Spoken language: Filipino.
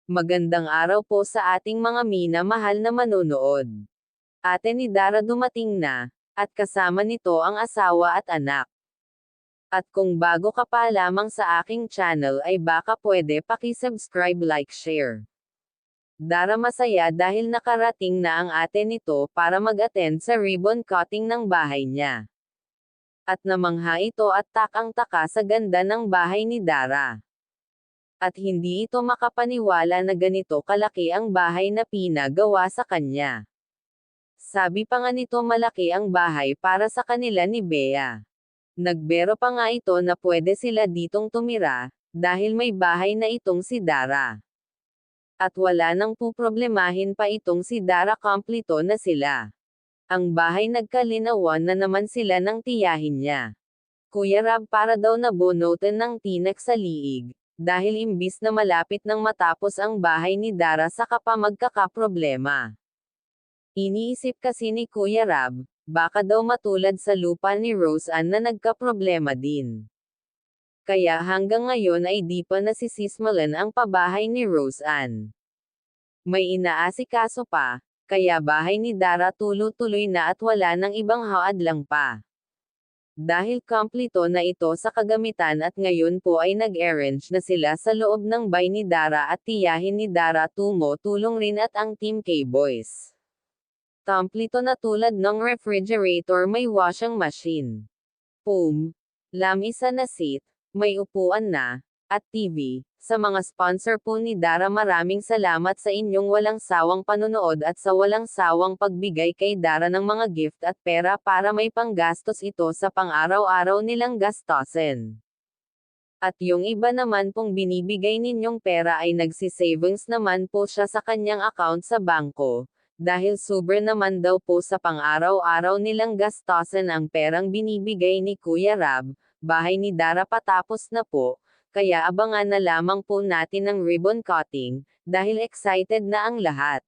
Magandang araw po sa ating mga minamahal na manonood. Ate ni Dara dumating na, at kasama nito ang asawa at anak. At kung bago ka pa lamang sa aking channel ay baka pwede paki-subscribe, like, share. Dara masaya dahil nakarating na ang ate nito para mag-attend sa ribbon cutting ng bahay niya. At namangha ito at takang-taka sa ganda ng bahay ni Dara. At hindi ito makapaniwala na ganito kalaki ang bahay na pinagawa sa kanya. Sabi pa nga nito malaki ang bahay para sa kanila ni Bea. Nagbero pa nga ito na pwede sila ditong tumira, dahil may bahay na itong si Dara. At wala nang puproblemahin pa itong si Dara, kompleto na sila. Ang bahay nagkalinawan na naman sila ng tiyahin niya. Kuya Rab para daw nabunutan ng tinek sa liig. Dahil imbis na malapit nang matapos ang bahay ni Dara saka pa magkakaproblema. Iniisip kasi ni Kuya Rab, baka daw matulad sa lupa ni Rose Ann na nagkaproblema din. Kaya hanggang ngayon ay di pa nasisismalan ang pabahay ni Rose Ann. May inaasikaso pa, kaya bahay ni Dara tuloy-tuloy na at wala nang ibang haadlang pa. Dahil kompleto na ito sa kagamitan at ngayon po ay nag-arrange na sila sa loob ng bahay ni Dara at tiyahin ni Dara tumutulong rin at ang Team K-Boys. Kompleto na tulad ng refrigerator, may washing machine, lamisa na seat, may upuan na, at TV. Sa mga sponsor po ni Dara, maraming salamat sa inyong walang sawang panonood at sa walang sawang pagbigay kay Dara ng mga gift at pera para may panggastos ito sa pang-araw-araw nilang gastusin. At yung iba naman pong binibigay ninyong pera ay nagsisavings naman po siya sa kanyang account sa bangko, dahil sobra naman daw po sa pang-araw-araw nilang gastusin ang perang binibigay ni Kuya Rab. Bahay ni Dara patapos na po. Kaya abangan na lamang po natin ang ribbon cutting, dahil excited na ang lahat.